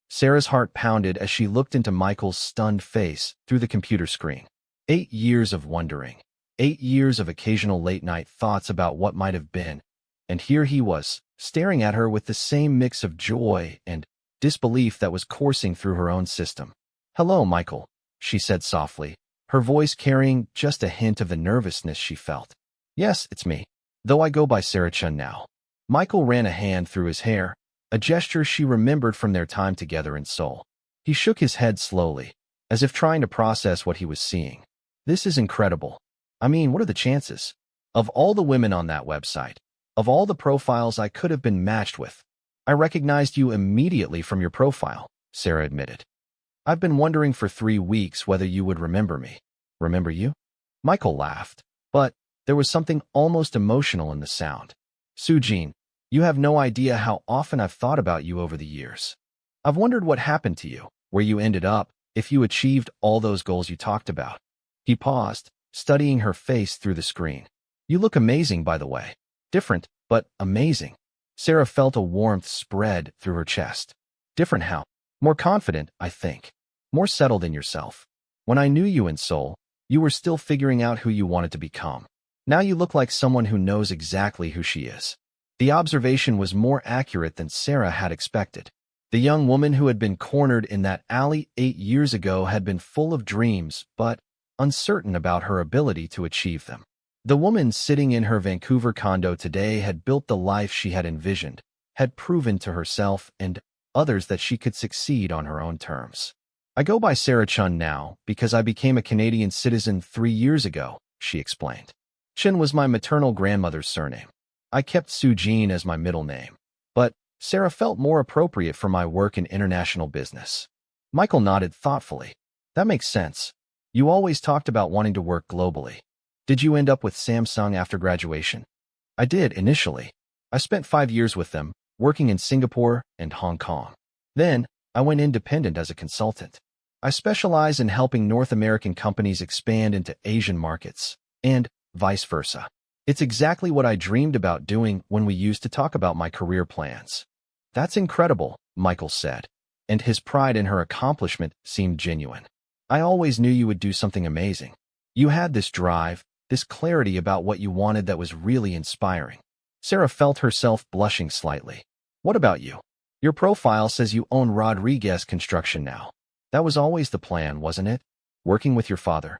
Sarah's heart pounded as she looked into Michael's stunned face through the computer screen. 8 years of wondering. 8 years of occasional late-night thoughts about what might have been. And here he was, staring at her with the same mix of joy and disbelief that was coursing through her own system. "Hello, Michael," she said softly, her voice carrying just a hint of the nervousness she felt. "Yes, it's me. Though I go by Sarah Chun now." Michael ran a hand through his hair, a gesture she remembered from their time together in Seoul. He shook his head slowly, as if trying to process what he was seeing. "This is incredible. I mean, what are the chances? Of all the women on that website, of all the profiles I could have been matched with, I recognized you immediately from your profile," Sarah admitted. "I've been wondering for 3 weeks whether you would remember me." "Remember you?" Michael laughed, but there was something almost emotional in the sound. "Sujin, you have no idea how often I've thought about you over the years. I've wondered what happened to you, where you ended up, if you achieved all those goals you talked about." He paused, studying her face through the screen. "You look amazing, by the way. Different, but amazing." Sarah felt a warmth spread through her chest. "Different how?" "More confident, I think. More settled in yourself. When I knew you in Seoul, you were still figuring out who you wanted to become. Now you look like someone who knows exactly who she is." The observation was more accurate than Sarah had expected. The young woman who had been cornered in that alley 8 years ago had been full of dreams, but uncertain about her ability to achieve them. The woman sitting in her Vancouver condo today had built the life she had envisioned, had proven to herself and others that she could succeed on her own terms. "I go by Sarah Chun now because I became a Canadian citizen 3 years ago," she explained. "Chun was my maternal grandmother's surname. I kept Sujin as my middle name, but Sarah felt more appropriate for my work in international business." Michael nodded thoughtfully. "That makes sense. You always talked about wanting to work globally. Did you end up with Samsung after graduation?" "I did, initially. I spent 5 years with them, working in Singapore and Hong Kong. Then, I went independent as a consultant. I specialize in helping North American companies expand into Asian markets, and vice versa. It's exactly what I dreamed about doing when we used to talk about my career plans." "That's incredible," Michael said, and his pride in her accomplishment seemed genuine. "I always knew you would do something amazing. You had this drive, this clarity about what you wanted that was really inspiring." Sarah felt herself blushing slightly. "What about you? Your profile says you own Rodriguez Construction now. That was always the plan, wasn't it? Working with your father?"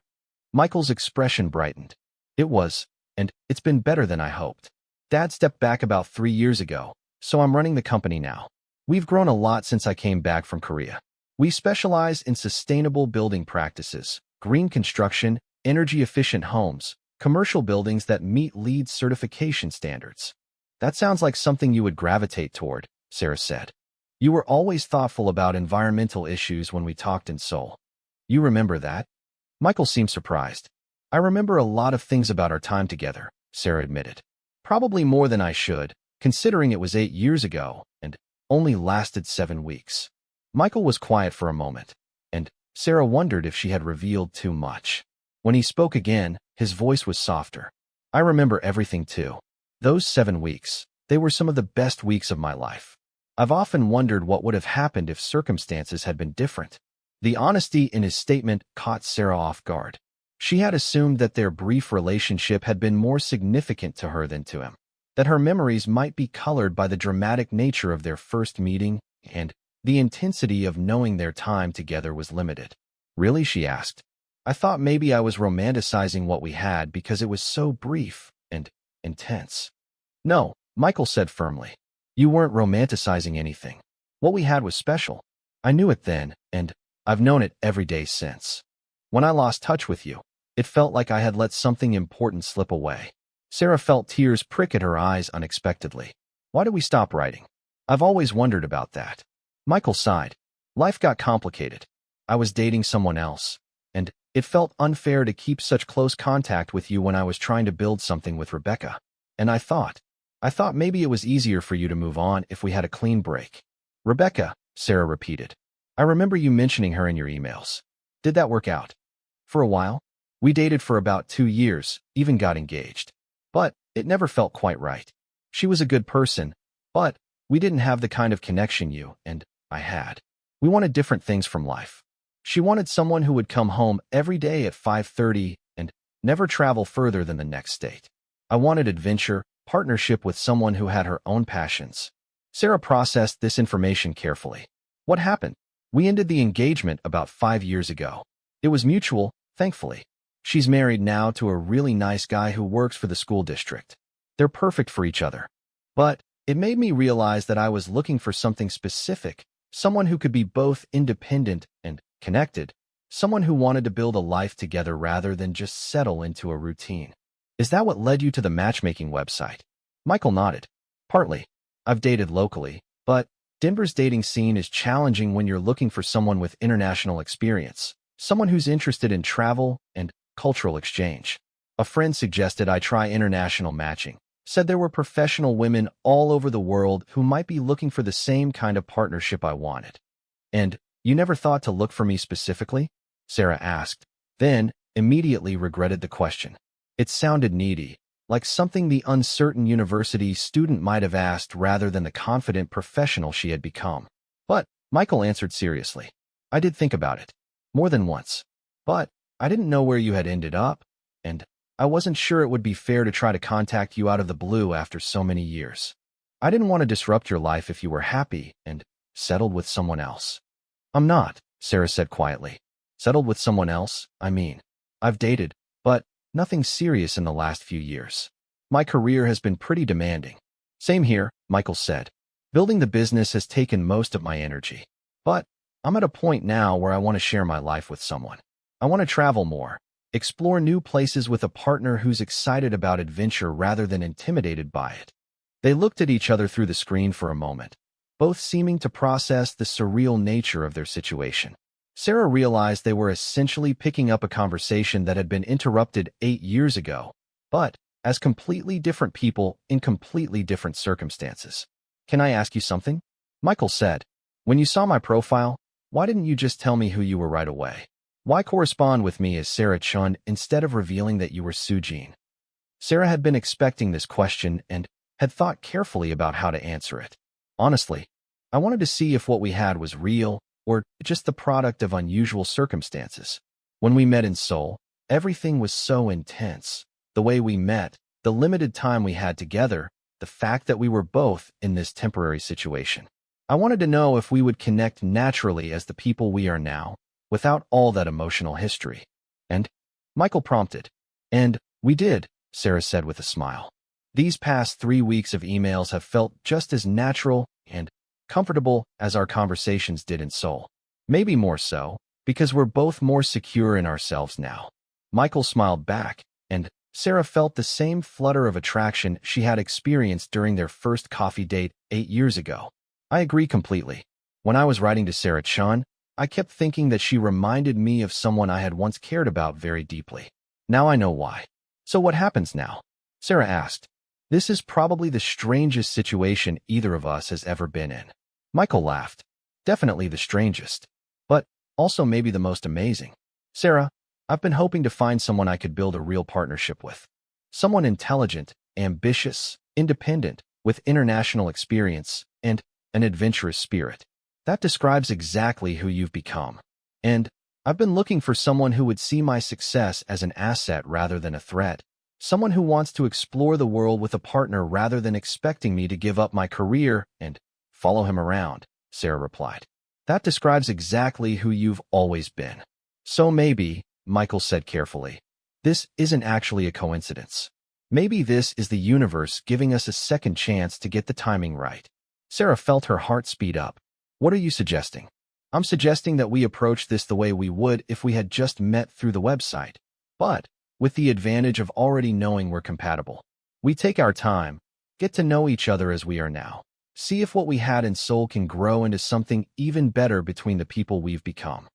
Michael's expression brightened. "It was, and it's been better than I hoped. Dad stepped back about 3 years ago, so I'm running the company now. We've grown a lot since I came back from Korea. We specialize in sustainable building practices, green construction, energy-efficient homes, commercial buildings that meet LEED certification standards." "That sounds like something you would gravitate toward," Sarah said. "You were always thoughtful about environmental issues when we talked in Seoul." "You remember that?" Michael seemed surprised. "I remember a lot of things about our time together," Sarah admitted. "Probably more than I should, considering it was 8 years ago and only lasted 7 weeks. Michael was quiet for a moment, and Sarah wondered if she had revealed too much. When he spoke again, his voice was softer. "I remember everything too. Those 7 weeks, they were some of the best weeks of my life. I've often wondered what would have happened if circumstances had been different." The honesty in his statement caught Sarah off guard. She had assumed that their brief relationship had been more significant to her than to him, that her memories might be colored by the dramatic nature of their first meeting, and the intensity of knowing their time together was limited. "Really?" she asked. "I thought maybe I was romanticizing what we had because it was so brief and intense." "No," Michael said firmly. "You weren't romanticizing anything. What we had was special. I knew it then, and I've known it every day since. When I lost touch with you, it felt like I had let something important slip away." Sarah felt tears prick at her eyes unexpectedly. "Why did we stop writing?" "I've always wondered about that." Michael sighed. "Life got complicated. I was dating someone else, and it felt unfair to keep such close contact with you when I was trying to build something with Rebecca. And I thought maybe it was easier for you to move on if we had a clean break." "Rebecca," Sarah repeated. "I remember you mentioning her in your emails. Did that work out?" "For a while. We dated for about 2 years, even got engaged. But it never felt quite right. She was a good person, but we didn't have the kind of connection you and I had." We wanted different things from life. She wanted someone who would come home every day at 5:30 and never travel further than the next state. I wanted adventure, partnership with someone who had her own passions. Sarah processed this information carefully. What happened? We ended the engagement about 5 years ago. It was mutual, thankfully. She's married now to a really nice guy who works for the school district. They're perfect for each other. But it made me realize that I was looking for something specific, someone who could be both independent and connected, someone who wanted to build a life together rather than just settle into a routine. Is that what led you to the matchmaking website? Michael nodded. Partly. I've dated locally, but Denver's dating scene is challenging when you're looking for someone with international experience, someone who's interested in travel and cultural exchange. A friend suggested I try international matching, said there were professional women all over the world who might be looking for the same kind of partnership I wanted. And you never thought to look for me specifically? Sarah asked, then immediately regretted the question. It sounded needy, like something the uncertain university student might have asked rather than the confident professional she had become. But Michael answered seriously. I did think about it. More than once. But I didn't know where you had ended up, and I wasn't sure it would be fair to try to contact you out of the blue after so many years. I didn't want to disrupt your life if you were happy and settled with someone else. I'm not, Sarah said quietly. Settled with someone else, I mean. I've dated, but nothing serious in the last few years. My career has been pretty demanding. Same here, Michael said. Building the business has taken most of my energy. But I'm at a point now where I want to share my life with someone. I want to travel more, explore new places with a partner who's excited about adventure rather than intimidated by it. They looked at each other through the screen for a moment, both seeming to process the surreal nature of their situation. Sarah realized they were essentially picking up a conversation that had been interrupted 8 years ago, but as completely different people in completely different circumstances. Can I ask you something? Michael said. When you saw my profile, why didn't you just tell me who you were right away? Why correspond with me as Sarah Chun instead of revealing that you were Sujin? Sarah had been expecting this question and had thought carefully about how to answer it. Honestly, I wanted to see if what we had was real or just the product of unusual circumstances. When we met in Seoul, everything was so intense. The way we met, the limited time we had together, the fact that we were both in this temporary situation. I wanted to know if we would connect naturally as the people we are now, without all that emotional history. And Michael prompted. And we did, Sarah said with a smile. These past 3 weeks of emails have felt just as natural and comfortable as our conversations did in Seoul. Maybe more so, because we're both more secure in ourselves now. Michael smiled back, and Sarah felt the same flutter of attraction she had experienced during their first coffee date 8 years ago. I agree completely. When I was writing to Sarah Chun, I kept thinking that she reminded me of someone I had once cared about very deeply. Now I know why. So what happens now? Sarah asked. This is probably the strangest situation either of us has ever been in. Michael laughed. Definitely the strangest. But also maybe the most amazing. Sarah, I've been hoping to find someone I could build a real partnership with. Someone intelligent, ambitious, independent, with international experience, and an adventurous spirit. That describes exactly who you've become. And I've been looking for someone who would see my success as an asset rather than a threat. Someone who wants to explore the world with a partner rather than expecting me to give up my career and follow him around, Sarah replied. That describes exactly who you've always been. So maybe, Michael said carefully, this isn't actually a coincidence. Maybe this is the universe giving us a second chance to get the timing right. Sarah felt her heart speed up. What are you suggesting? I'm suggesting that we approach this the way we would if we had just met through the website, but with the advantage of already knowing we're compatible. We take our time, get to know each other as we are now, see if what we had in Seoul can grow into something even better between the people we've become.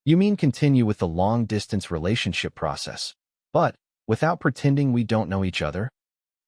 You mean continue with the long-distance relationship process, but without pretending we don't know each other?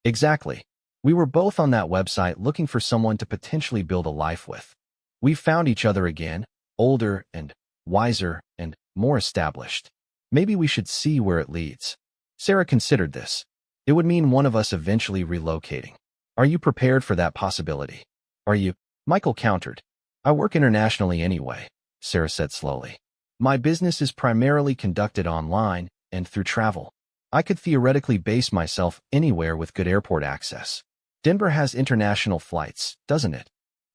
Exactly. We were both on that website looking for someone to potentially build a life with. We found each other again, older and wiser and more established. Maybe we should see where it leads. Sarah considered this. It would mean one of us eventually relocating. Are you prepared for that possibility? Are you? Michael countered. I work internationally anyway. Sarah said slowly. My business is primarily conducted online and through travel. I could theoretically base myself anywhere with good airport access. Denver has international flights, doesn't it?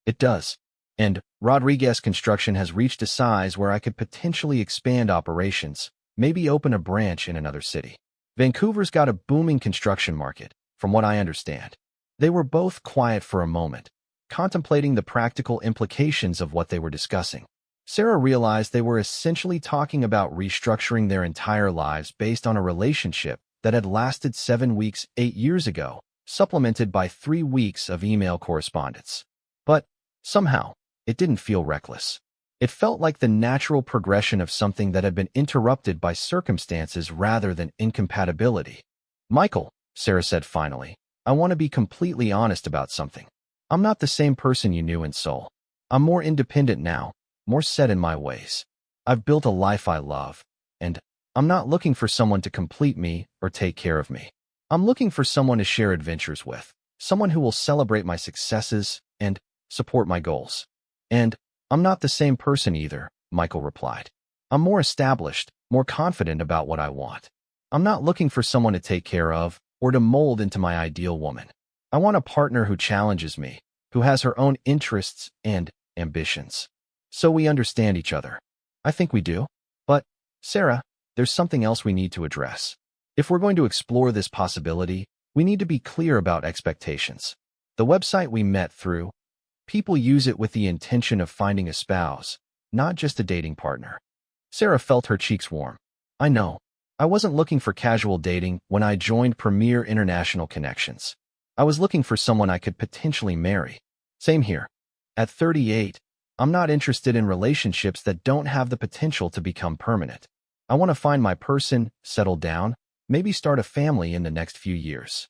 It does. And Rodriguez Construction has reached a size where I could potentially expand operations, maybe open a branch in another city. Vancouver's got a booming construction market, from what I understand. They were both quiet for a moment, contemplating the practical implications of what they were discussing. Sarah realized they were essentially talking about restructuring their entire lives based on a relationship that had lasted 7 weeks 8 years ago, supplemented by 3 weeks of email correspondence. But somehow, it didn't feel reckless. It felt like the natural progression of something that had been interrupted by circumstances rather than incompatibility. Michael, Sarah said finally, I want to be completely honest about something. I'm not the same person you knew in Seoul. I'm more independent now, more set in my ways. I've built a life I love, and I'm not looking for someone to complete me or take care of me. I'm looking for someone to share adventures with, someone who will celebrate my successes and support my goals. And I'm not the same person either, Michael replied. I'm more established, more confident about what I want. I'm not looking for someone to take care of or to mold into my ideal woman. I want a partner who challenges me, who has her own interests and ambitions. So we understand each other. I think we do. But, Sarah, there's something else we need to address. If we're going to explore this possibility, we need to be clear about expectations. The website we met through, people use it with the intention of finding a spouse, not just a dating partner. Sarah felt her cheeks warm. I know. I wasn't looking for casual dating when I joined Premier International Connections. I was looking for someone I could potentially marry. Same here. At 38, I'm not interested in relationships that don't have the potential to become permanent. I want to find my person, settle down, maybe start a family in the next few years.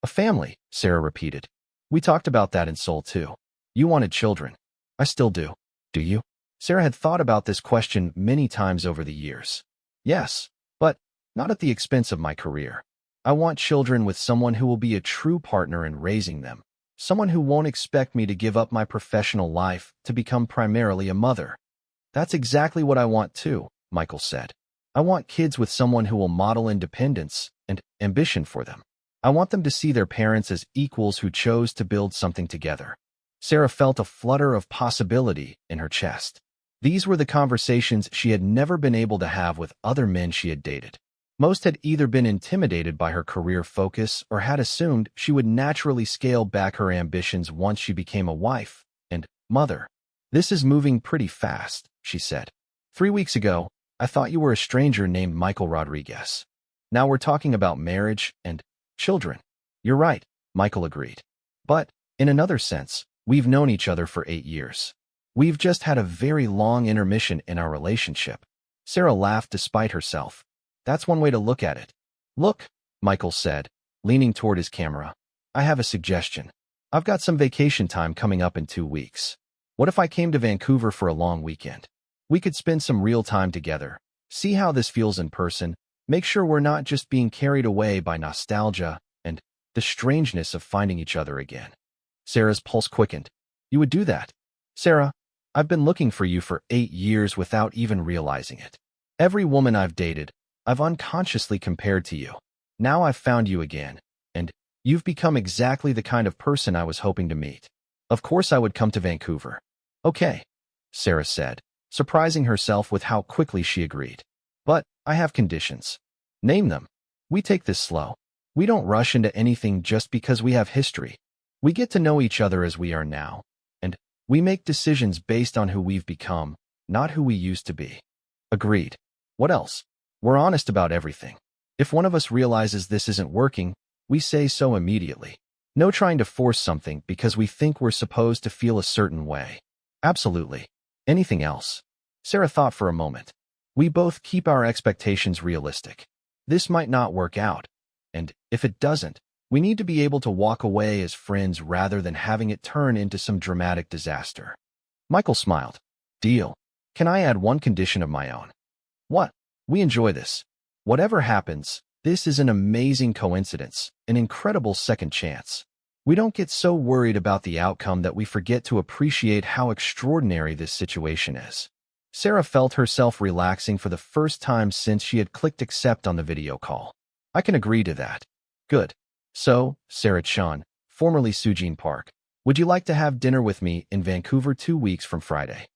A family, Sarah repeated. We talked about that in Seoul too. You wanted children. I still do. Do you? Sarah had thought about this question many times over the years. Yes, but not at the expense of my career. I want children with someone who will be a true partner in raising them, someone who won't expect me to give up my professional life to become primarily a mother. That's exactly what I want too, Michael said. I want kids with someone who will model independence and ambition for them. I want them to see their parents as equals who chose to build something together. Sarah felt a flutter of possibility in her chest. These were the conversations she had never been able to have with other men she had dated. Most had either been intimidated by her career focus or had assumed she would naturally scale back her ambitions once she became a wife and mother. This is moving pretty fast, she said. 3 weeks ago, I thought you were a stranger named Michael Rodriguez. Now we're talking about marriage and children. You're right, Michael agreed. But, in another sense, we've known each other for 8 years. We've just had a very long intermission in our relationship. Sarah laughed despite herself. That's one way to look at it. Look, Michael said, leaning toward his camera. I have a suggestion. I've got some vacation time coming up in 2 weeks. What if I came to Vancouver for a long weekend? We could spend some real time together, see how this feels in person, make sure we're not just being carried away by nostalgia and the strangeness of finding each other again. Sarah's pulse quickened. You would do that? Sarah, I've been looking for you for 8 years without even realizing it. Every woman I've dated, I've unconsciously compared to you. Now I've found you again, and you've become exactly the kind of person I was hoping to meet. Of course I would come to Vancouver. Okay, Sarah said, surprising herself with how quickly she agreed. But I have conditions. Name them. We take this slow. We don't rush into anything just because we have history. We get to know each other as we are now, and we make decisions based on who we've become, not who we used to be. Agreed. What else? We're honest about everything. If one of us realizes this isn't working, we say so immediately. No trying to force something because we think we're supposed to feel a certain way. Absolutely. Anything else? Sarah thought for a moment. We both keep our expectations realistic. This might not work out, and if it doesn't, we need to be able to walk away as friends rather than having it turn into some dramatic disaster. Michael smiled. Deal. Can I add one condition of my own? What? We enjoy this. Whatever happens, this is an amazing coincidence, an incredible second chance. We don't get so worried about the outcome that we forget to appreciate how extraordinary this situation is. Sarah felt herself relaxing for the first time since she had clicked accept on the video call. I can agree to that. Good. So, Sarah Chun, formerly Sujin Park, would you like to have dinner with me in Vancouver 2 weeks from Friday?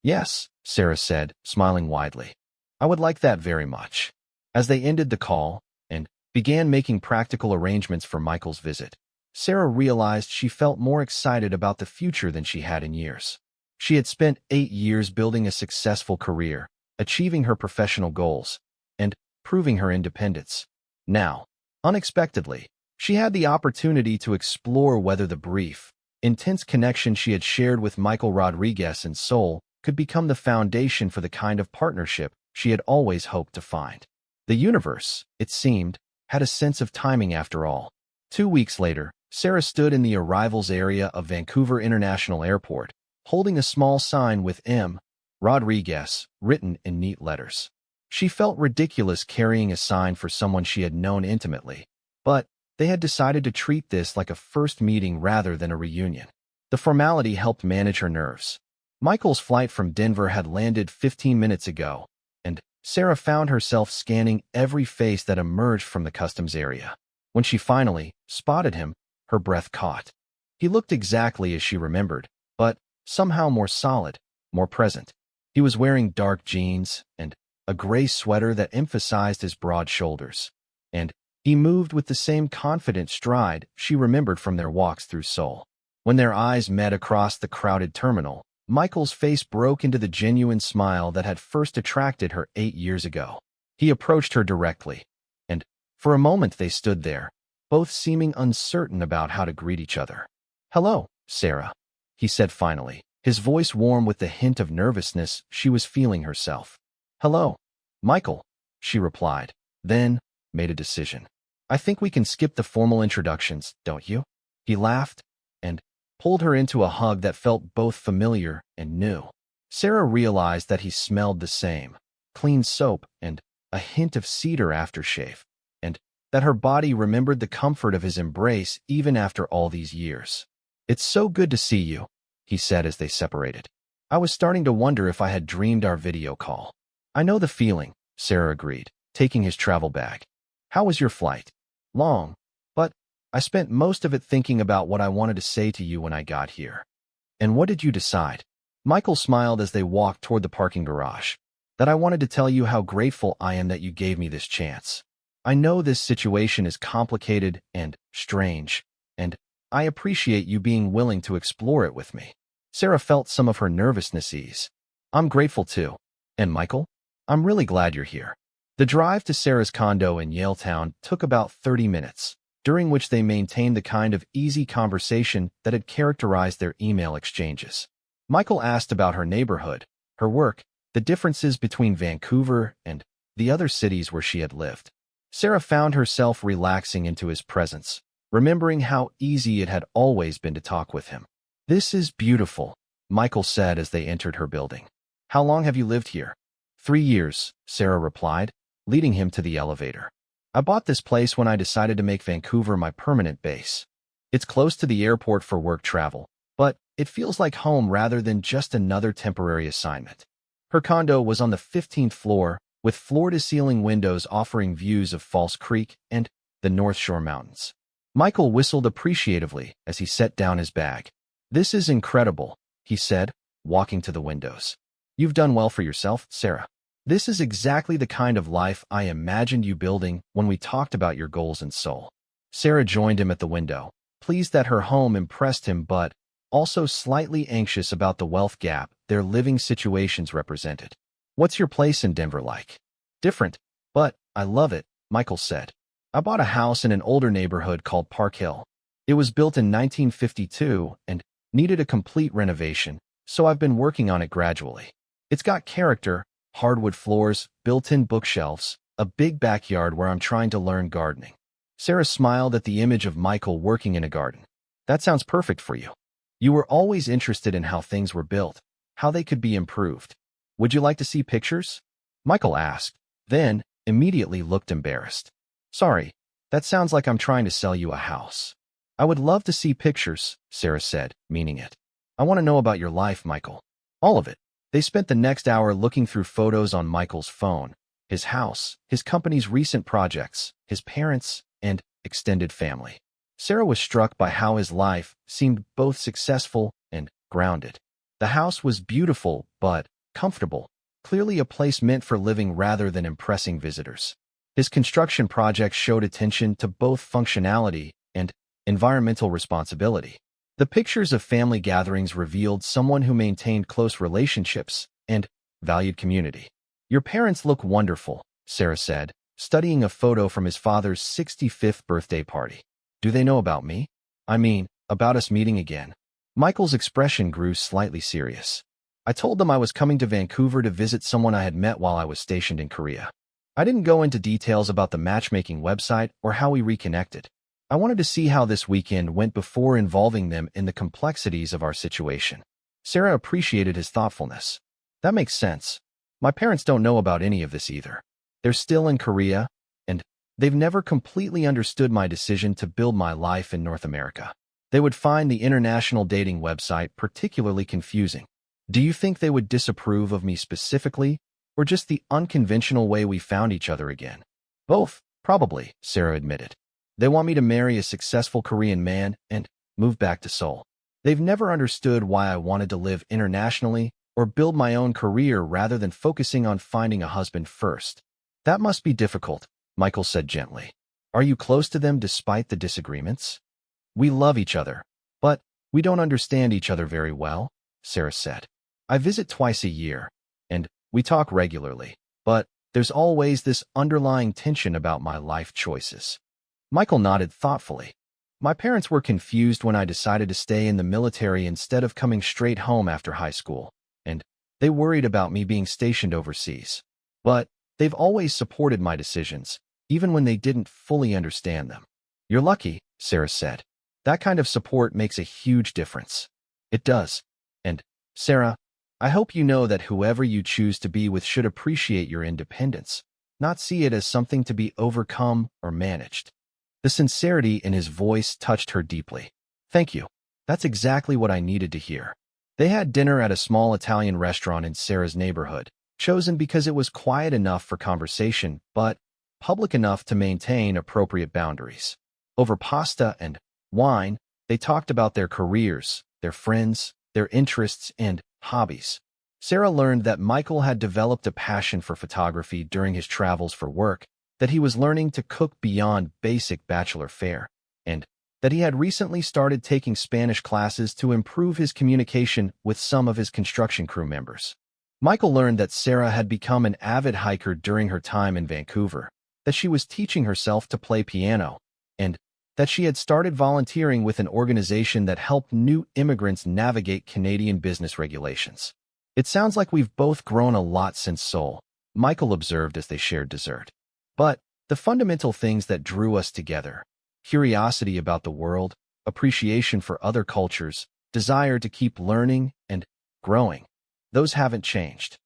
Yes, Sarah said, smiling widely. I would like that very much. As they ended the call and began making practical arrangements for Michael's visit, Sarah realized she felt more excited about the future than she had in years. She had spent 8 years building a successful career, achieving her professional goals, and proving her independence. Now, unexpectedly, she had the opportunity to explore whether the brief, intense connection she had shared with Michael Rodriguez in Seoul could become the foundation for the kind of partnership she had always hoped to find. The universe, it seemed, had a sense of timing after all. 2 weeks later, Sarah stood in the arrivals area of Vancouver International Airport, holding a small sign with M. Rodriguez written in neat letters. She felt ridiculous carrying a sign for someone she had known intimately, but they had decided to treat this like a first meeting rather than a reunion. The formality helped manage her nerves. Michael's flight from Denver had landed 15 minutes ago, and Sarah found herself scanning every face that emerged from the customs area. When she finally spotted him, her breath caught. He looked exactly as she remembered, but somehow more solid, more present. He was wearing dark jeans and a gray sweater that emphasized his broad shoulders, and he moved with the same confident stride she remembered from their walks through Seoul. When their eyes met across the crowded terminal, Michael's face broke into the genuine smile that had first attracted her 8 years ago. He approached her directly, and for a moment they stood there, both seeming uncertain about how to greet each other. "Hello, Sarah," he said finally, his voice warm with the hint of nervousness she was feeling herself. "Hello, Michael," she replied, then made a decision. "I think we can skip the formal introductions, don't you?" He laughed and pulled her into a hug that felt both familiar and new. Sarah realized that he smelled the same, clean soap and a hint of cedar aftershave, and that her body remembered the comfort of his embrace even after all these years. "It's so good to see you," he said as they separated. "I was starting to wonder if I had dreamed our video call." "I know the feeling," Sarah agreed, taking his travel bag. "How was your flight?" "Long, but I spent most of it thinking about what I wanted to say to you when I got here." "And what did you decide?" Michael smiled as they walked toward the parking garage. "That I wanted to tell you how grateful I am that you gave me this chance. I know this situation is complicated and strange, and I appreciate you being willing to explore it with me." Sarah felt some of her nervousness ease. "I'm grateful too. And Michael, I'm really glad you're here." The drive to Sarah's condo in Yaletown took about 30 minutes, during which they maintained the kind of easy conversation that had characterized their email exchanges. Michael asked about her neighborhood, her work, the differences between Vancouver and the other cities where she had lived. Sarah found herself relaxing into his presence, remembering how easy it had always been to talk with him. "This is beautiful," Michael said as they entered her building. "How long have you lived here?" 3 years, Sarah replied, leading him to the elevator. "I bought this place when I decided to make Vancouver my permanent base. It's close to the airport for work travel, but it feels like home rather than just another temporary assignment." Her condo was on the 15th floor, with floor-to-ceiling windows offering views of False Creek and the North Shore Mountains. Michael whistled appreciatively as he set down his bag. "This is incredible," he said, walking to the windows. "You've done well for yourself, Sarah. This is exactly the kind of life I imagined you building when we talked about your goals in Seoul." Sarah joined him at the window, pleased that her home impressed him but also slightly anxious about the wealth gap their living situations represented. "What's your place in Denver like?" "Different, but I love it," Michael said. "I bought a house in an older neighborhood called Park Hill. It was built in 1952 and needed a complete renovation, so I've been working on it gradually. It's got character, hardwood floors, built-in bookshelves, a big backyard where I'm trying to learn gardening." Sarah smiled at the image of Michael working in a garden. "That sounds perfect for you. You were always interested in how things were built, how they could be improved. Would you like to see pictures?" Michael asked, then immediately looked embarrassed. "Sorry, that sounds like I'm trying to sell you a house." "I would love to see pictures," Sarah said, meaning it. "I want to know about your life, Michael. All of it. They spent the next hour looking through photos on Michael's phone, his house, his company's recent projects, his parents, and extended family. Sarah was struck by how his life seemed both successful and grounded. The house was beautiful but comfortable, clearly a place meant for living rather than impressing visitors. His construction projects showed attention to both functionality and environmental responsibility. The pictures of family gatherings revealed someone who maintained close relationships and valued community. "Your parents look wonderful," Sarah said, studying a photo from his father's 65th birthday party. "Do they know about me? I mean, about us meeting again?" Michael's expression grew slightly serious. "I told them I was coming to Vancouver to visit someone I had met while I was stationed in Korea. I didn't go into details about the matchmaking website or how we reconnected. I wanted to see how this weekend went before involving them in the complexities of our situation." Sarah appreciated his thoughtfulness. "That makes sense. My parents don't know about any of this either. They're still in Korea, and they've never completely understood my decision to build my life in North America. They would find the international dating website particularly confusing. Do you think they would disapprove of me specifically, or just the unconventional way we found each other again?" "Both, probably," Sarah admitted. "They want me to marry a successful Korean man and move back to Seoul. They've never understood why I wanted to live internationally or build my own career rather than focusing on finding a husband first." "That must be difficult," Michael said gently. "Are you close to them despite the disagreements?" "We love each other, but we don't understand each other very well," Sarah said. "I visit twice a year, and we talk regularly, but there's always this underlying tension about my life choices." Michael nodded thoughtfully. "My parents were confused when I decided to stay in the military instead of coming straight home after high school, and they worried about me being stationed overseas. But they've always supported my decisions, even when they didn't fully understand them." "You're lucky," Sarah said. "That kind of support makes a huge difference." "It does. And, Sarah, I hope you know that whoever you choose to be with should appreciate your independence, not see it as something to be overcome or managed." The sincerity in his voice touched her deeply. "Thank you. That's exactly what I needed to hear." They had dinner at a small Italian restaurant in Sarah's neighborhood, chosen because it was quiet enough for conversation, but public enough to maintain appropriate boundaries. Over pasta and wine, they talked about their careers, their friends, their interests, and hobbies. Sarah learned that Michael had developed a passion for photography during his travels for work, that he was learning to cook beyond basic bachelor fare, and that he had recently started taking Spanish classes to improve his communication with some of his construction crew members. Michael learned that Sarah had become an avid hiker during her time in Vancouver, that she was teaching herself to play piano, and that she had started volunteering with an organization that helped new immigrants navigate Canadian business regulations. "It sounds like we've both grown a lot since Seoul," Michael observed as they shared dessert. "But the fundamental things that drew us together, curiosity about the world, appreciation for other cultures, desire to keep learning and growing, those haven't changed."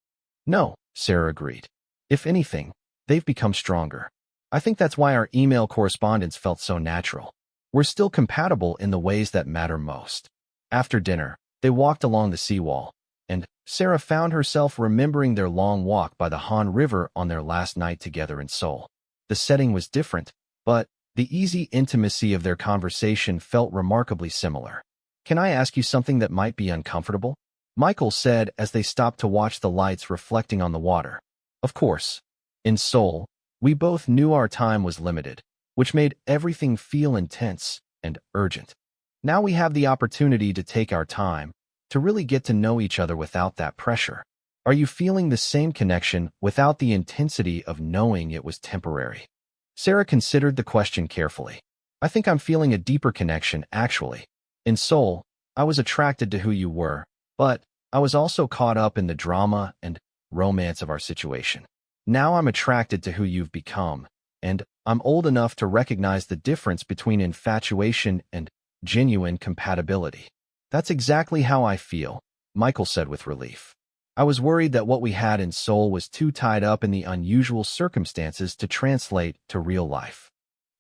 "No," Sarah agreed. "If anything, they've become stronger. I think that's why our email correspondence felt so natural. We're still compatible in the ways that matter most." After dinner, they walked along the seawall, and Sarah found herself remembering their long walk by the Han River on their last night together in Seoul. The setting was different, but the easy intimacy of their conversation felt remarkably similar. "Can I ask you something that might be uncomfortable?" Michael said as they stopped to watch the lights reflecting on the water. "Of course." In Seoul, we both knew our time was limited, which made everything feel intense and urgent. Now we have the opportunity to take our time, to really get to know each other without that pressure. Are you feeling the same connection without the intensity of knowing it was temporary? Sarah considered the question carefully. "I think I'm feeling a deeper connection, actually. In Seoul, I was attracted to who you were, but I was also caught up in the drama and romance of our situation. Now I'm attracted to who you've become, and I'm old enough to recognize the difference between infatuation and genuine compatibility." "That's exactly how I feel," Michael said with relief. "I was worried that what we had in Seoul was too tied up in the unusual circumstances to translate to real life."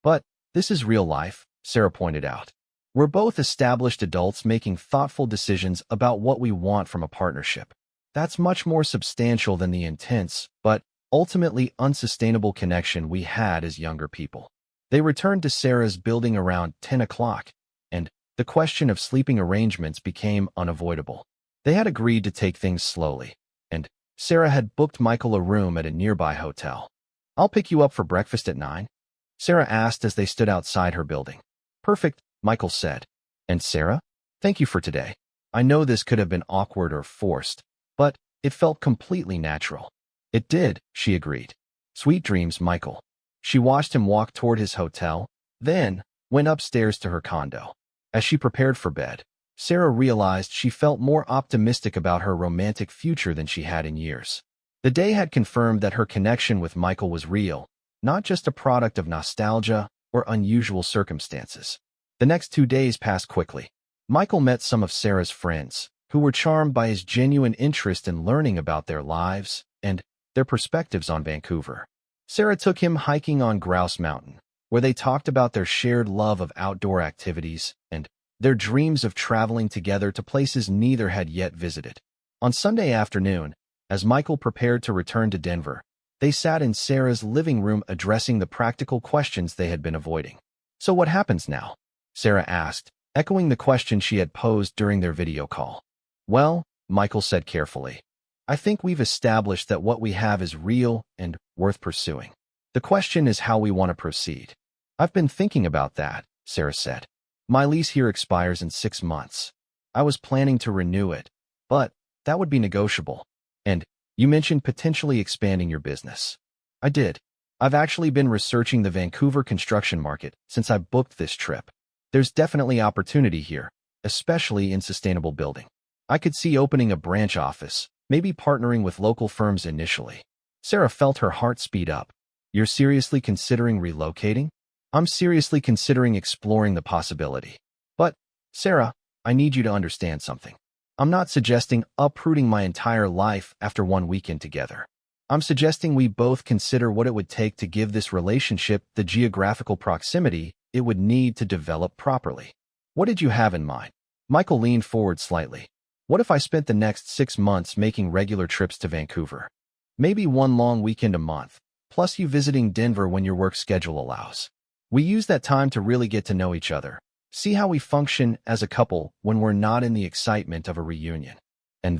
"But this is real life," Sarah pointed out. "We're both established adults making thoughtful decisions about what we want from a partnership. That's much more substantial than the intense, but ultimately unsustainable connection we had as younger people. They returned to Sarah's building around 10 o'clock, and the question of sleeping arrangements became unavoidable. They had agreed to take things slowly, and Sarah had booked Michael a room at a nearby hotel. "I'll pick you up for breakfast at 9?" Sarah asked as they stood outside her building. "Perfect," Michael said. "And Sarah, thank you for today. I know this could have been awkward or forced, but it felt completely natural." "It did," she agreed. "Sweet dreams, Michael." She watched him walk toward his hotel, then went upstairs to her condo. As she prepared for bed, Sarah realized she felt more optimistic about her romantic future than she had in years. The day had confirmed that her connection with Michael was real, not just a product of nostalgia or unusual circumstances. The next 2 days passed quickly. Michael met some of Sarah's friends, who were charmed by his genuine interest in learning about their lives and their perspectives on Vancouver. Sarah took him hiking on Grouse Mountain, where they talked about their shared love of outdoor activities and their dreams of traveling together to places neither had yet visited. On Sunday afternoon, as Michael prepared to return to Denver, they sat in Sarah's living room addressing the practical questions they had been avoiding. "So what happens now?" Sarah asked, echoing the question she had posed during their video call. "Well," Michael said carefully, "I think we've established that what we have is real and worth pursuing. The question is how we want to proceed." "I've been thinking about that," Sarah said. "My lease here expires in 6 months. I was planning to renew it, but that would be negotiable. And you mentioned potentially expanding your business." "I did. I've actually been researching the Vancouver construction market since I booked this trip. There's definitely opportunity here, especially in sustainable building. I could see opening a branch office, maybe partnering with local firms initially." Sarah felt her heart speed up. "You're seriously considering relocating?" "I'm seriously considering exploring the possibility. But, Sarah, I need you to understand something. I'm not suggesting uprooting my entire life after one weekend together. I'm suggesting we both consider what it would take to give this relationship the geographical proximity it would need to develop properly." "What did you have in mind?" Michael leaned forward slightly. "What if I spent the next 6 months making regular trips to Vancouver? Maybe one long weekend a month, plus you visiting Denver when your work schedule allows. We use that time to really get to know each other, see how we function as a couple when we're not in the excitement of a reunion. And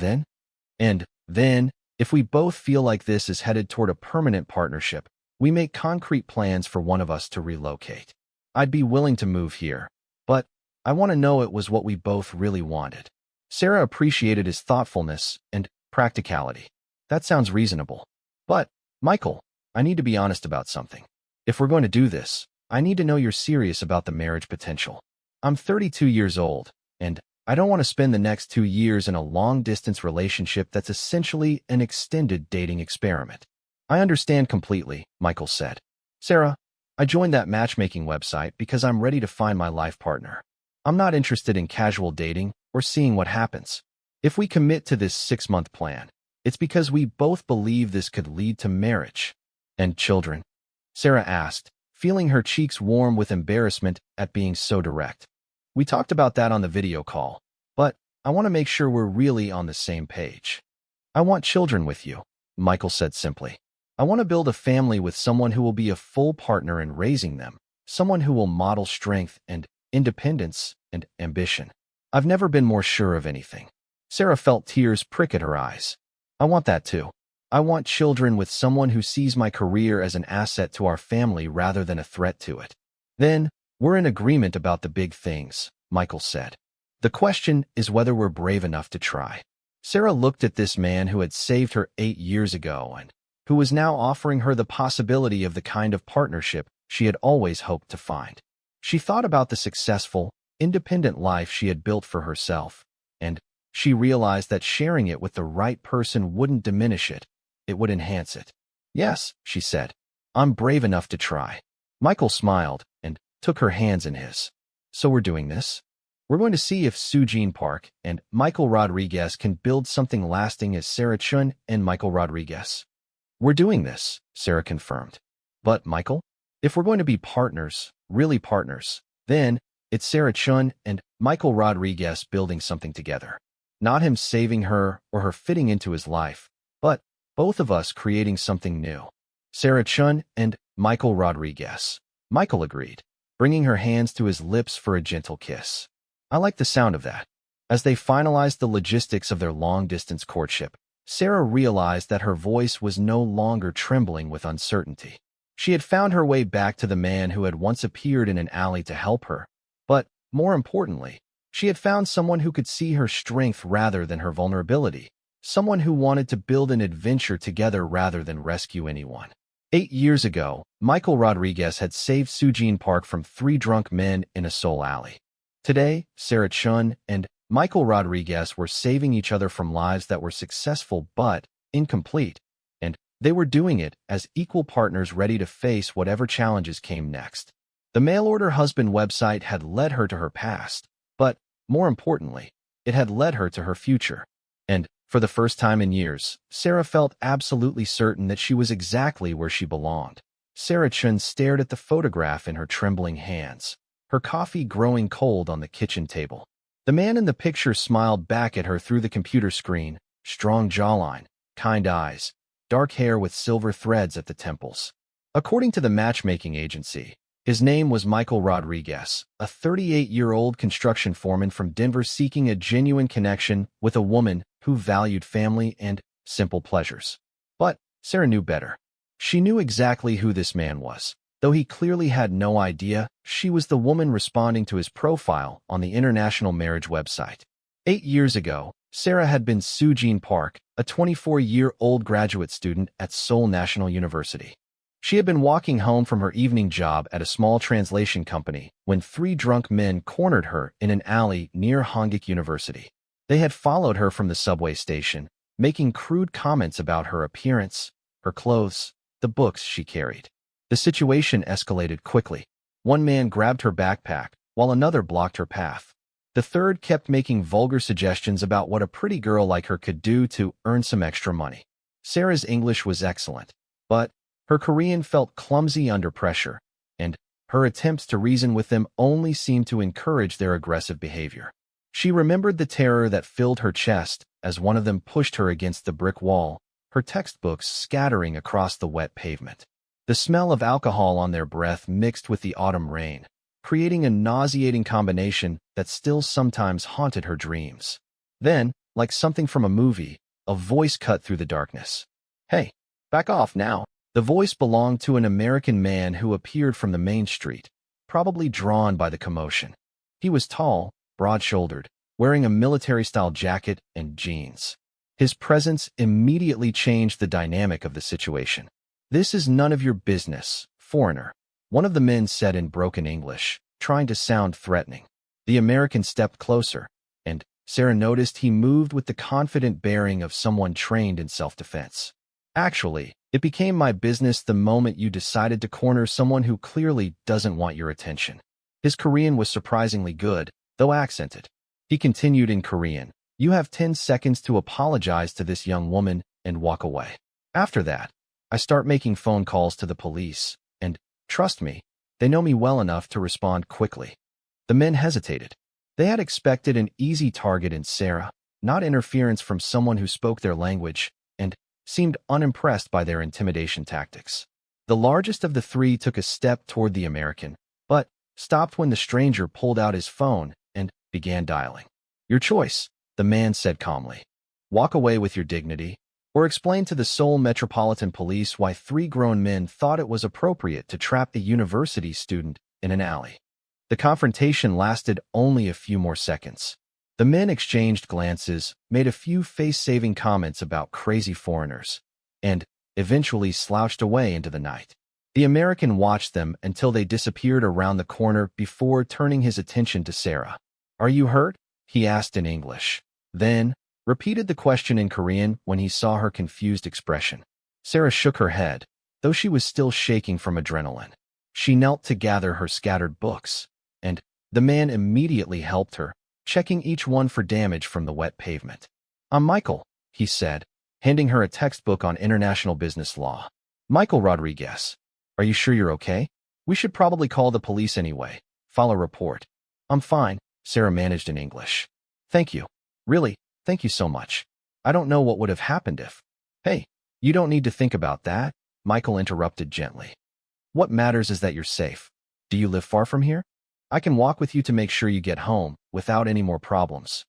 then, if we both feel like this is headed toward a permanent partnership, we make concrete plans for one of us to relocate. I'd be willing to move here, but I want to know it was what we both really wanted." Sarah appreciated his thoughtfulness and practicality. "That sounds reasonable. But, Michael, I need to be honest about something. If we're going to do this, I need to know you're serious about the marriage potential. I'm 32 years old, and I don't want to spend the next 2 years in a long-distance relationship that's essentially an extended dating experiment." "I understand completely," Michael said. "Sarah, I joined that matchmaking website because I'm ready to find my life partner. I'm not interested in casual dating or seeing what happens. If we commit to this 6-month plan, it's because we both believe this could lead to marriage." "And children?" Sarah asked, feeling her cheeks warm with embarrassment at being so direct. "We talked about that on the video call, but I want to make sure we're really on the same page." "I want children with you," Michael said simply. "I want to build a family with someone who will be a full partner in raising them, someone who will model strength and independence and ambition. I've never been more sure of anything." Sarah felt tears prick at her eyes. "I want that too. I want children with someone who sees my career as an asset to our family rather than a threat to it." "Then, we're in agreement about the big things," Michael said. "The question is whether we're brave enough to try." Sarah looked at this man who had saved her 8 years ago and who was now offering her the possibility of the kind of partnership she had always hoped to find. She thought about the successful, independent life she had built for herself, and she realized that sharing it with the right person wouldn't diminish it, it would enhance it. "Yes," she said, "I'm brave enough to try." Michael smiled and took her hands in his. "So we're doing this? We're going to see if Sue Jean Park and Michael Rodriguez can build something lasting as Sarah Chun and Michael Rodriguez." "We're doing this," Sarah confirmed. "But, Michael, if we're going to be partners, really partners, then it's Sarah Chun and Michael Rodriguez building something together." Not him saving her or her fitting into his life, but both of us creating something new. Sarah Chun and Michael Rodriguez. Michael agreed, bringing her hands to his lips for a gentle kiss. I like the sound of that. As they finalized the logistics of their long-distance courtship, Sarah realized that her voice was no longer trembling with uncertainty. She had found her way back to the man who had once appeared in an alley to help her, but, more importantly, she had found someone who could see her strength rather than her vulnerability, someone who wanted to build an adventure together rather than rescue anyone. 8 years ago, Michael Rodriguez had saved Sujin Park from 3 drunk men in a Seoul alley. Today, Sarah Chun and Michael Rodriguez were saving each other from lives that were successful but incomplete, and they were doing it as equal partners ready to face whatever challenges came next. The mail-order husband website had led her to her past, but, more importantly, it had led her to her future. And, for the first time in years, Sarah felt absolutely certain that she was exactly where she belonged. Sarah Chun stared at the photograph in her trembling hands, her coffee growing cold on the kitchen table. The man in the picture smiled back at her through the computer screen, strong jawline, kind eyes, dark hair with silver threads at the temples. According to the matchmaking agency, his name was Michael Rodriguez, a 38-year-old construction foreman from Denver seeking a genuine connection with a woman who valued family and simple pleasures. But Sarah knew better. She knew exactly who this man was. Though he clearly had no idea, she was the woman responding to his profile on the international marriage website. 8 years ago, Sarah had been Sujin Park, a 24-year-old graduate student at Seoul National University. She had been walking home from her evening job at a small translation company when 3 drunk men cornered her in an alley near Hongik University. They had followed her from the subway station, making crude comments about her appearance, her clothes, the books she carried. The situation escalated quickly. One man grabbed her backpack, while another blocked her path. The third kept making vulgar suggestions about what a pretty girl like her could do to earn some extra money. Sarah's English was excellent, but her Korean felt clumsy under pressure, and her attempts to reason with them only seemed to encourage their aggressive behavior. She remembered the terror that filled her chest as one of them pushed her against the brick wall, her textbooks scattering across the wet pavement. The smell of alcohol on their breath mixed with the autumn rain, creating a nauseating combination that still sometimes haunted her dreams. Then, like something from a movie, a voice cut through the darkness. "Hey, back off now." The voice belonged to an American man who appeared from the main street, probably drawn by the commotion. He was tall, broad-shouldered, wearing a military-style jacket and jeans. His presence immediately changed the dynamic of the situation. "This is none of your business, foreigner," one of the men said in broken English, trying to sound threatening. The American stepped closer, and Sarah noticed he moved with the confident bearing of someone trained in self-defense. "Actually, it became my business the moment you decided to corner someone who clearly doesn't want your attention." His Korean was surprisingly good, though accented. He continued in Korean, "You have 10 seconds to apologize to this young woman and walk away. After that, I start making phone calls to the police, and, trust me, they know me well enough to respond quickly." The men hesitated. They had expected an easy target in Sarah, not interference from someone who spoke their language, and seemed unimpressed by their intimidation tactics. The largest of the 3 took a step toward the American, but stopped when the stranger pulled out his phone and began dialing. "Your choice," the man said calmly. "Walk away with your dignity, or explain to the Seoul Metropolitan Police why 3 grown men thought it was appropriate to trap a university student in an alley." The confrontation lasted only a few more seconds. The men exchanged glances, made a few face-saving comments about crazy foreigners, and eventually slouched away into the night. The American watched them until they disappeared around the corner before turning his attention to Sarah. "Are you hurt?" he asked in English. Then, repeated the question in Korean when he saw her confused expression. Sarah shook her head, though she was still shaking from adrenaline. She knelt to gather her scattered books, and the man immediately helped her, checking each one for damage from the wet pavement. "I'm Michael," he said, handing her a textbook on international business law. "Michael Rodriguez. Are you sure you're okay? We should probably call the police anyway. File a report." "I'm fine," Sarah managed in English. "Thank you. Really, Thank you so much. I don't know what would have happened if... Hey, you don't need to think about that, Michael interrupted gently. What matters is that you're safe. Do you live far from here? I can walk with you to make sure you get home without any more problems.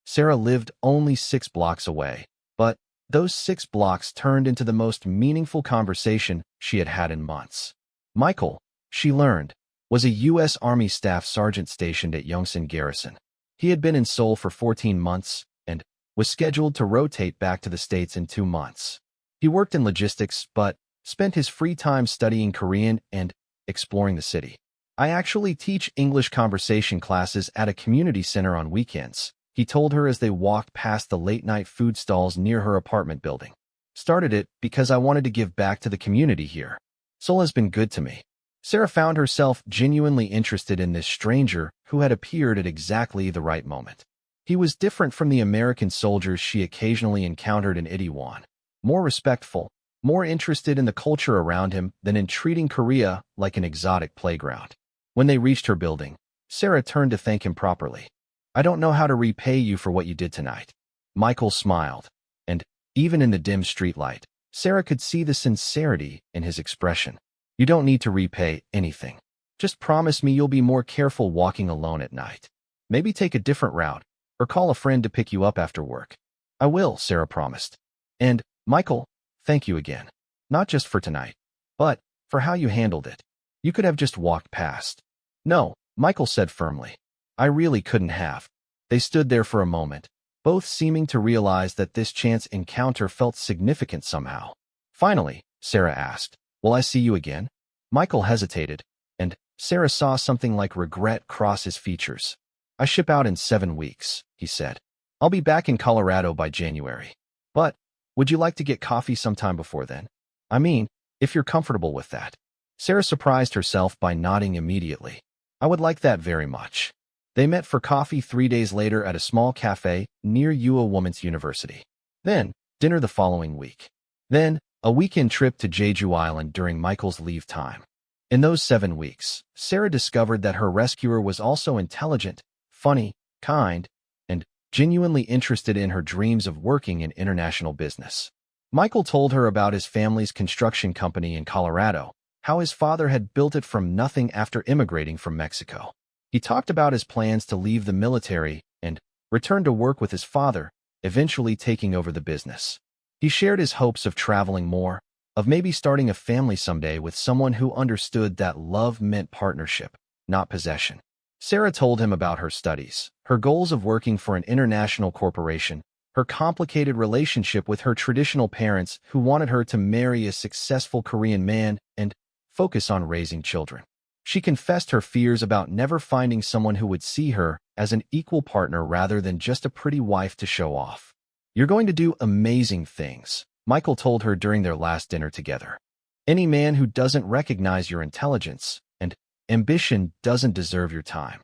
Sarah lived only 6 blocks away, but those 6 blocks turned into the most meaningful conversation she had had in months. Michael, she learned, was a U.S. Army Staff Sergeant stationed at Yongsan Garrison. He had been in Seoul for 14 months and was scheduled to rotate back to the States in 2 months. He worked in logistics, but spent his free time studying Korean and exploring the city. I actually teach English conversation classes at a community center on weekends, he told her as they walked past the late-night food stalls near her apartment building. Started it because I wanted to give back to the community here. Seoul has been good to me. Sarah found herself genuinely interested in this stranger who had appeared at exactly the right moment. He was different from the American soldiers she occasionally encountered in Itaewon. More respectful, more interested in the culture around him than in treating Korea like an exotic playground. When they reached her building, Sarah turned to thank him properly. I don't know how to repay you for what you did tonight. Michael smiled, and even in the dim streetlight, Sarah could see the sincerity in his expression. You don't need to repay anything. Just promise me you'll be more careful walking alone at night. Maybe take a different route, or call a friend to pick you up after work. I will, Sarah promised. And, Michael, thank you again. Not just for tonight, but for how you handled it. You could have just walked past. No, Michael said firmly. I really couldn't have. They stood there for a moment, both seeming to realize that this chance encounter felt significant somehow. Finally, Sarah asked, will I see you again? Michael hesitated, and Sarah saw something like regret cross his features. I ship out in 7 weeks, he said. I'll be back in Colorado by January. But, would you like to get coffee sometime before then? I mean, if you're comfortable with that. Sarah surprised herself by nodding immediately. I would like that very much. They met for coffee 3 days later at a small cafe near Ua Women's University. Then, dinner the following week. Then, a weekend trip to Jeju Island during Michael's leave time. In those 7 weeks, Sarah discovered that her rescuer was also intelligent, funny, kind, and genuinely interested in her dreams of working in international business. Michael told her about his family's construction company in Colorado, how his father had built it from nothing after immigrating from Mexico. He talked about his plans to leave the military and return to work with his father, eventually taking over the business. He shared his hopes of traveling more, of maybe starting a family someday with someone who understood that love meant partnership, not possession. Sarah told him about her studies, her goals of working for an international corporation, her complicated relationship with her traditional parents who wanted her to marry a successful Korean man and focus on raising children. She confessed her fears about never finding someone who would see her as an equal partner rather than just a pretty wife to show off. You're going to do amazing things, Michael told her during their last dinner together. Any man who doesn't recognize your intelligence and ambition doesn't deserve your time.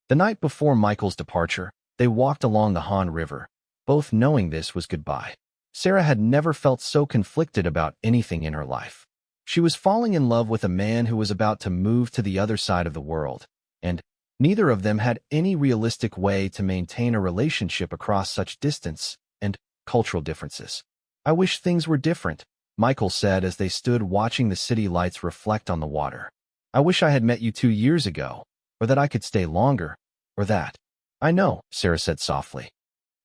The night before Michael's departure, they walked along the Han River, both knowing this was goodbye. Sarah had never felt so conflicted about anything in her life. She was falling in love with a man who was about to move to the other side of the world, and neither of them had any realistic way to maintain a relationship across such distance and cultural differences. I wish things were different, Michael said as they stood watching the city lights reflect on the water. I wish I had met you 2 years ago, or that I could stay longer, or that. I know, Sarah said softly.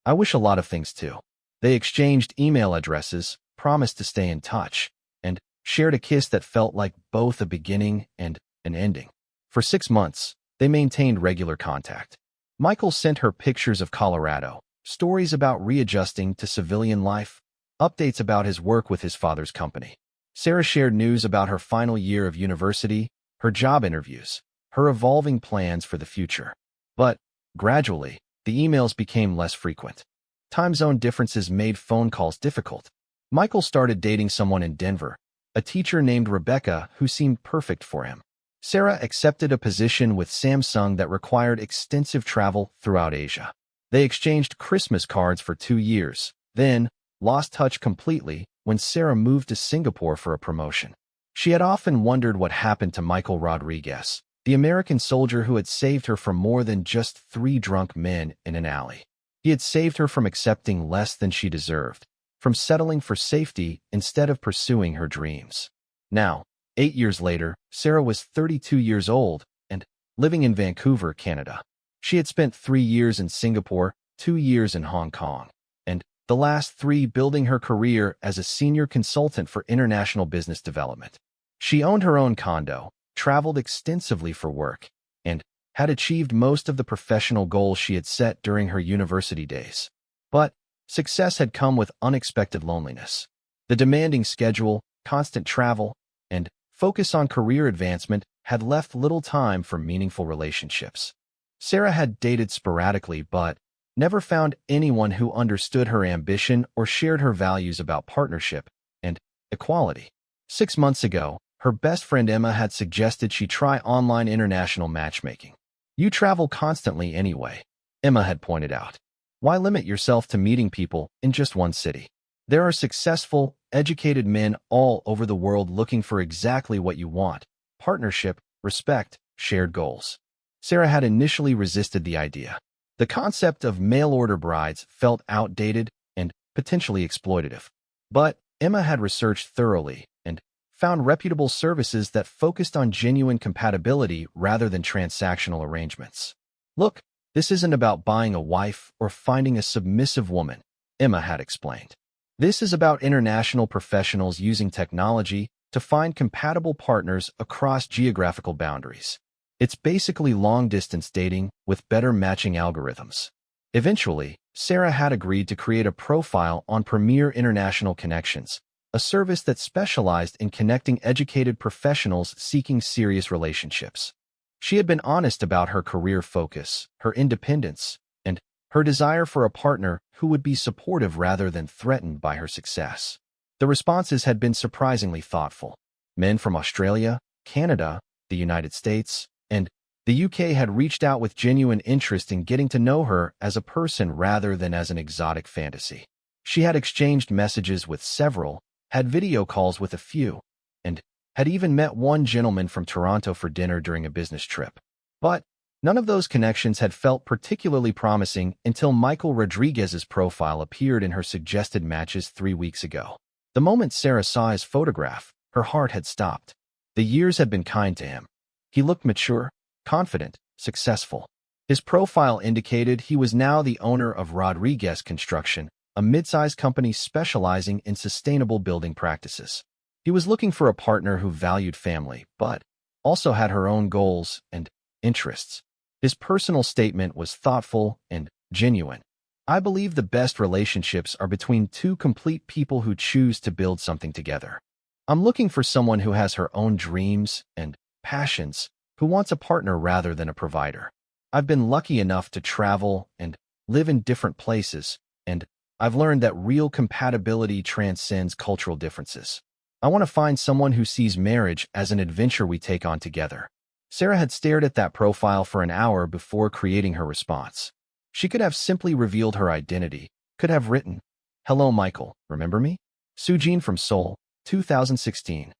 I wish a lot of things too. They exchanged email addresses, promised to stay in touch, and shared a kiss that felt like both a beginning and an ending. For 6 months, they maintained regular contact. Michael sent her pictures of Colorado, stories about readjusting to civilian life, updates about his work with his father's company. Sarah shared news about her final year of university, her job interviews, her evolving plans for the future. But, gradually, the emails became less frequent. Time zone differences made phone calls difficult. Michael started dating someone in Denver, a teacher named Rebecca who seemed perfect for him. Sarah accepted a position with Samsung that required extensive travel throughout Asia. They exchanged Christmas cards for 2 years, then lost touch completely when Sarah moved to Singapore for a promotion. She had often wondered what happened to Michael Rodriguez, the American soldier who had saved her from more than just 3 drunk men in an alley. He had saved her from accepting less than she deserved, from settling for safety instead of pursuing her dreams. Now, 8 years later, Sarah was 32 years old and living in Vancouver, Canada. She had spent 3 years in Singapore, 2 years in Hong Kong, and the last 3 building her career as a senior consultant for international business development. She owned her own condo, traveled extensively for work, and had achieved most of the professional goals she had set during her university days. But success had come with unexpected loneliness. The demanding schedule, constant travel, and focus on career advancement had left little time for meaningful relationships. Sarah had dated sporadically but never found anyone who understood her ambition or shared her values about partnership and equality. 6 months ago, her best friend Emma had suggested she try online international matchmaking. "You travel constantly anyway," Emma had pointed out. "Why limit yourself to meeting people in just one city? There are successful, educated men all over the world looking for exactly what you want: partnership, respect, shared goals." Sarah had initially resisted the idea. The concept of mail-order brides felt outdated and potentially exploitative. But Emma had researched thoroughly and found reputable services that focused on genuine compatibility rather than transactional arrangements. "Look, this isn't about buying a wife or finding a submissive woman," Emma had explained. "This is about international professionals using technology to find compatible partners across geographical boundaries. It's basically long-distance dating with better matching algorithms." Eventually, Sarah had agreed to create a profile on Premier International Connections, a service that specialized in connecting educated professionals seeking serious relationships. She had been honest about her career focus, her independence, and her desire for a partner who would be supportive rather than threatened by her success. The responses had been surprisingly thoughtful. Men from Australia, Canada, the United States, and the UK had reached out with genuine interest in getting to know her as a person rather than as an exotic fantasy. She had exchanged messages with several, had video calls with a few, and had even met one gentleman from Toronto for dinner during a business trip. But none of those connections had felt particularly promising until Michael Rodriguez's profile appeared in her suggested matches 3 weeks ago. The moment Sarah saw his photograph, her heart had stopped. The years had been kind to him. He looked mature, confident, successful. His profile indicated he was now the owner of Rodriguez Construction, a mid-sized company specializing in sustainable building practices. He was looking for a partner who valued family, but also had her own goals and interests. His personal statement was thoughtful and genuine. "I believe the best relationships are between two complete people who choose to build something together. I'm looking for someone who has her own dreams and passions, who wants a partner rather than a provider. I've been lucky enough to travel and live in different places, and I've learned that real compatibility transcends cultural differences. I want to find someone who sees marriage as an adventure we take on together." Sarah had stared at that profile for an hour before creating her response. She could have simply revealed her identity, could have written, "Hello, Michael, remember me? Sujin from Seoul, 2016.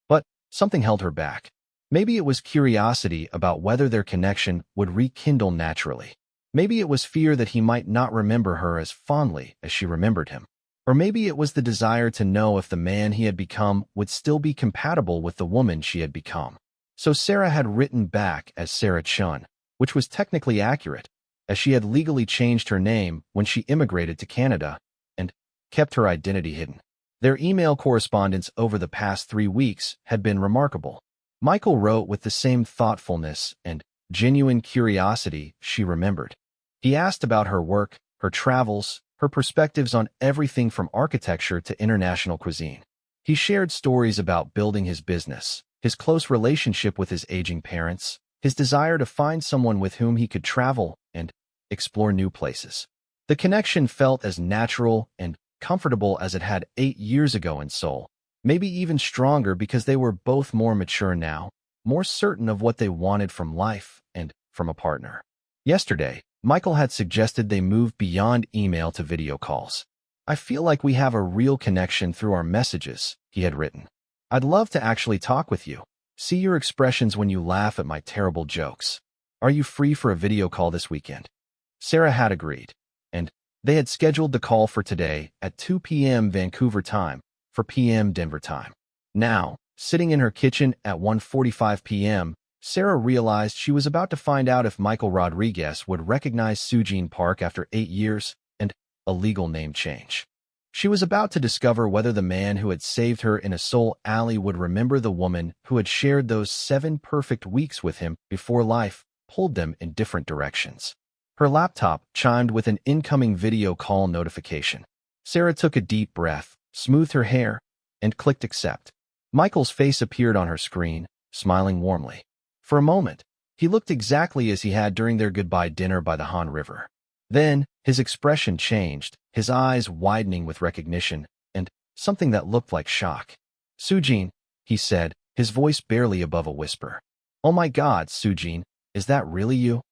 But something held her back. Maybe it was curiosity about whether their connection would rekindle naturally. Maybe it was fear that he might not remember her as fondly as she remembered him. Or maybe it was the desire to know if the man he had become would still be compatible with the woman she had become. So Sarah had written back as Sarah Chun, which was technically accurate, as she had legally changed her name when she immigrated to Canada and kept her identity hidden. Their email correspondence over the past 3 weeks had been remarkable. Michael wrote with the same thoughtfulness and genuine curiosity she remembered. He asked about her work, her travels, her perspectives on everything from architecture to international cuisine. He shared stories about building his business, his close relationship with his aging parents, his desire to find someone with whom he could travel and explore new places. The connection felt as natural and comfortable as it had 8 years ago in Seoul, maybe even stronger because they were both more mature now, more certain of what they wanted from life and from a partner. Yesterday, Michael had suggested they move beyond email to video calls. "I feel like we have a real connection through our messages," he had written. "I'd love to actually talk with you, see your expressions when you laugh at my terrible jokes. Are you free for a video call this weekend?" Sarah had agreed. and they had scheduled the call for today at 2 p.m. Vancouver time, 4 p.m. Denver time. Now, sitting in her kitchen at 1:45 p.m., Sarah realized she was about to find out if Michael Rodriguez would recognize Sujin Park after 8 years and a legal name change. She was about to discover whether the man who had saved her in a Seoul alley would remember the woman who had shared those 7 perfect weeks with him before life pulled them in different directions. Her laptop chimed with an incoming video call notification. Sarah took a deep breath, smoothed her hair, and clicked accept. Michael's face appeared on her screen, smiling warmly. For a moment, he looked exactly as he had during their goodbye dinner by the Han River. Then, his expression changed, his eyes widening with recognition, and something that looked like shock. "Sujin," he said, his voice barely above a whisper. "Oh my God, Sujin, is that really you?"